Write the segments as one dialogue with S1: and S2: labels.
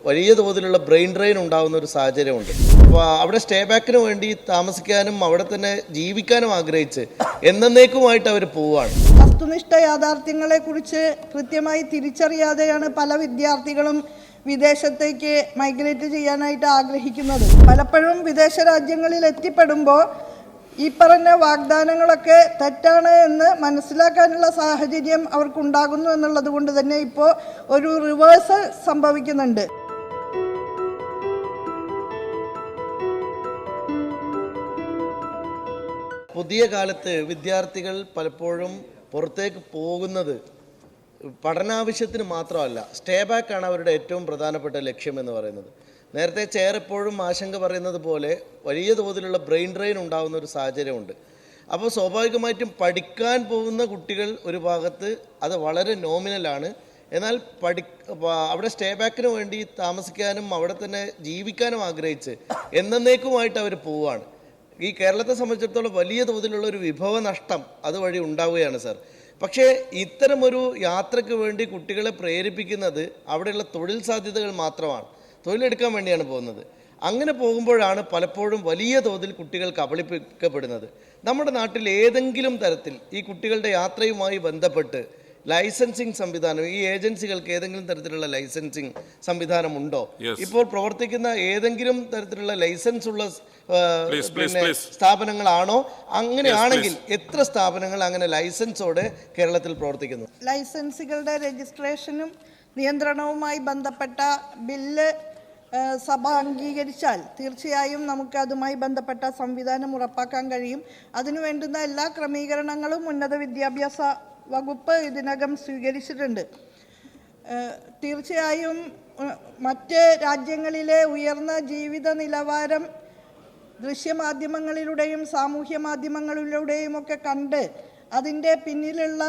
S1: വലിയ തോതിലുള്ള brain drain ഉണ്ടാകുന്ന ഒരു സാഹചര്യമുണ്ട്. അപ്പോൾ അവിടെ സ്റ്റേ ബാക്കിന് വേണ്ടി താമസിക്കാനും അവിടെ തന്നെ ജീവിക്കാനും ആഗ്രഹിച്ച് എന്നേക്കുമായിട്ട് അവർ പോവുകയാണ്.
S2: വസ്തുനിഷ്ഠ യാഥാർത്ഥ്യങ്ങളെക്കുറിച്ച് കൃത്യമായി തിരിച്ചറിയാതെയാണ് പല വിദ്യാർത്ഥികളും വിദേശത്തേക്ക് മൈഗ്രേറ്റ് ചെയ്യാനായിട്ട് ആഗ്രഹിക്കുന്നത്. പലപ്പോഴും വിദേശ രാജ്യങ്ങളിൽ എത്തിപ്പെടുമ്പോൾ ഈ പറഞ്ഞ വാഗ്ദാനങ്ങളൊക്കെ തെറ്റാണ് എന്ന് മനസ്സിലാക്കാനുള്ള സാഹചര്യം അവർക്കുണ്ടാകുന്നു എന്നുള്ളത് കൊണ്ട് തന്നെ ഇപ്പോൾ ഒരു റിവേഴ്സൽ സംഭവിക്കുന്നുണ്ട്.
S1: പുതിയ കാലത്ത് വിദ്യാർത്ഥികൾ പലപ്പോഴും പുറത്തേക്ക് പോകുന്നത് പഠനാവശ്യത്തിന് മാത്രമല്ല, സ്റ്റേ ബാക്കാണ് അവരുടെ ഏറ്റവും പ്രധാനപ്പെട്ട ലക്ഷ്യം എന്ന് പറയുന്നത്. നേരത്തെ ചെയർ എപ്പോഴും ആശങ്ക പറയുന്നത് പോലെ വലിയ തോതിലുള്ള ബ്രെയിൻ ഡ്രെയിൻ ഉണ്ടാകുന്ന ഒരു സാഹചര്യമുണ്ട്. അപ്പോൾ സ്വാഭാവികമായിട്ടും പഠിക്കാൻ പോകുന്ന കുട്ടികൾ ഒരു ഭാഗത്ത് അത് വളരെ നോമിനലാണ്. എന്നാൽ അവിടെ സ്റ്റേ ബാക്കിന് വേണ്ടി താമസിക്കാനും അവിടെ തന്നെ ജീവിക്കാനും ആഗ്രഹിച്ച് എന്നേക്കുമായിട്ട് അവർ പോവുകയാണ്. ഈ കേരളത്തെ സംബന്ധിച്ചിടത്തോളം വലിയ തോതിലുള്ള ഒരു വിഭവ നഷ്ടം അതുവഴി ഉണ്ടാവുകയാണ് സർ. പക്ഷേ ഇത്തരമൊരു യാത്രയ്ക്ക് വേണ്ടി കുട്ടികളെ പ്രേരിപ്പിക്കുന്നത് അവിടെയുള്ള തൊഴിൽ സാധ്യതകൾ മാത്രമാണ്. തൊഴിലെടുക്കാൻ വേണ്ടിയാണ് പോകുന്നത്. അങ്ങനെ പോകുമ്പോഴാണ് പലപ്പോഴും വലിയ തോതിൽ കുട്ടികൾ കബളിപ്പിക്കപ്പെടുന്നത്. നമ്മുടെ നാട്ടിൽ ഏതെങ്കിലും തരത്തിൽ ഈ കുട്ടികളുടെ യാത്രയുമായി ബന്ധപ്പെട്ട് ലൈസൻസിങ് സംവിധാനം, ഈ ഏജൻസികൾക്ക് ഏതെങ്കിലും തരത്തിലുള്ള ലൈസൻസിങ് സംവിധാനം ഉണ്ടോ? ഇപ്പോൾ പ്രവർത്തിക്കുന്ന ഏതെങ്കിലും തരത്തിലുള്ള ലൈസൻസ് ഉള്ള സ്ഥാപനങ്ങളാണോ? അങ്ങനെയാണെങ്കിൽ എത്ര സ്ഥാപനങ്ങൾ അങ്ങനെ ലൈസൻസോടെ കേരളത്തിൽ പ്രവർത്തിക്കുന്നു?
S2: ലൈസൻസുകളുടെ രജിസ്ട്രേഷനും നിയന്ത്രണവുമായി ബന്ധപ്പെട്ട ബില്ല് സഭ അംഗീകരിച്ചാൽ തീർച്ചയായും നമുക്ക് അതുമായി ബന്ധപ്പെട്ട സംവിധാനം ഉറപ്പാക്കാൻ കഴിയും. അതിനു വേണ്ടുന്ന എല്ലാ ക്രമീകരണങ്ങളും ഉന്നത വിദ്യാഭ്യാസ വകുപ്പ് ഇതിനകം സ്വീകരിച്ചിട്ടുണ്ട്. തീർച്ചയായും മറ്റ് രാജ്യങ്ങളിലെ ഉയർന്ന ജീവിത നിലവാരം ദൃശ്യമാധ്യമങ്ങളിലൂടെയും സാമൂഹ്യ മാധ്യമങ്ങളിലൂടെയും ഒക്കെ കണ്ട് അതിൻ്റെ പിന്നിലുള്ള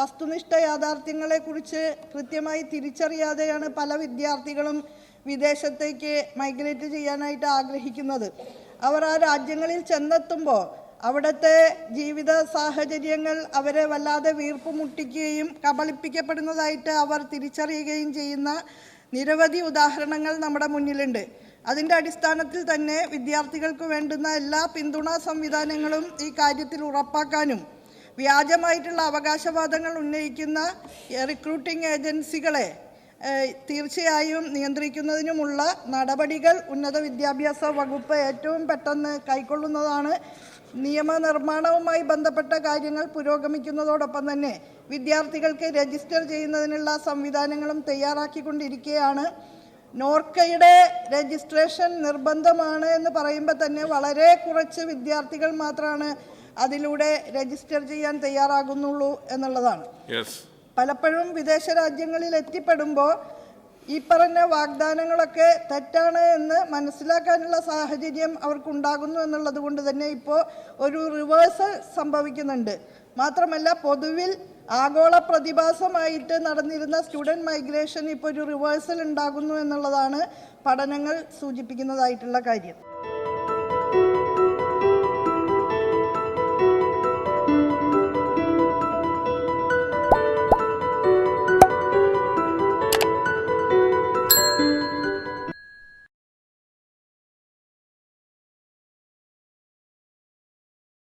S2: വസ്തുനിഷ്ഠ യാഥാർത്ഥ്യങ്ങളെക്കുറിച്ച് കൃത്യമായി തിരിച്ചറിയാതെയാണ് പല വിദ്യാർത്ഥികളും വിദേശത്തേക്ക് മൈഗ്രേറ്റ് ചെയ്യാനായിട്ട് ആഗ്രഹിക്കുന്നത്. അവർ ആ രാജ്യങ്ങളിൽ ചെന്നെത്തുമ്പോൾ അവിടുത്തെ ജീവിത സാഹചര്യങ്ങൾ അവരെ വല്ലാതെ വീർപ്പ് മുട്ടിക്കുകയും കബളിപ്പിക്കപ്പെടുന്നതായിട്ട് അവർ തിരിച്ചറിയുകയും ചെയ്യുന്ന നിരവധി ഉദാഹരണങ്ങൾ നമ്മുടെ മുന്നിലുണ്ട്. അതിൻ്റെ അടിസ്ഥാനത്തിൽ തന്നെ വിദ്യാർത്ഥികൾക്ക് വേണ്ടുന്ന എല്ലാ പിന്തുണാ സംവിധാനങ്ങളും ഈ കാര്യത്തിൽ ഉറപ്പാക്കാനും വ്യാജമായിട്ടുള്ള അവകാശവാദങ്ങൾ ഉന്നയിക്കുന്ന റിക്രൂട്ടിംഗ് ഏജൻസികളെ തീർച്ചയായും നിയന്ത്രിക്കുന്നതിനുമുള്ള നടപടികൾ ഉന്നത വിദ്യാഭ്യാസ വകുപ്പ് ഏറ്റവും പെട്ടെന്ന് കൈക്കൊള്ളുന്നതാണ്. നിയമനിർമ്മാണവുമായി ബന്ധപ്പെട്ട കാര്യങ്ങൾ പുരോഗമിക്കുന്നതോടൊപ്പം തന്നെ വിദ്യാർത്ഥികൾക്ക് രജിസ്റ്റർ ചെയ്യുന്നതിനുള്ള സംവിധാനങ്ങളും തയ്യാറാക്കിക്കൊണ്ടിരിക്കുകയാണ്. നോർക്കയുടെ രജിസ്ട്രേഷൻ നിർബന്ധമാണ് എന്ന് പറയുമ്പോൾ തന്നെ വളരെ കുറച്ച് വിദ്യാർത്ഥികൾ മാത്രമാണ് അതിലൂടെ രജിസ്റ്റർ ചെയ്യാൻ തയ്യാറാകുന്നുള്ളൂ എന്നുള്ളതാണ്. പലപ്പോഴും വിദേശ രാജ്യങ്ങളിൽ എത്തിപ്പെടുമ്പോൾ ഈ പറഞ്ഞ വാഗ്ദാനങ്ങളൊക്കെ തെറ്റാണ് എന്ന് മനസ്സിലാക്കാനുള്ള സാഹചര്യം അവർക്കുണ്ടാകുന്നു എന്നുള്ളത് കൊണ്ട് തന്നെ ഇപ്പോൾ ഒരു റിവേഴ്സൽ സംഭവിക്കുന്നുണ്ട്. മാത്രമല്ല, പൊതുവിൽ ആഗോള പ്രതിഭാസമായിട്ട് നടന്നിരുന്ന സ്റ്റുഡൻറ് മൈഗ്രേഷൻ ഇപ്പോൾ ഒരു റിവേഴ്സൽ ഉണ്ടാകുന്നു എന്നുള്ളതാണ് പഠനങ്ങൾ സൂചിപ്പിക്കുന്നതായിട്ടുള്ള കാര്യം.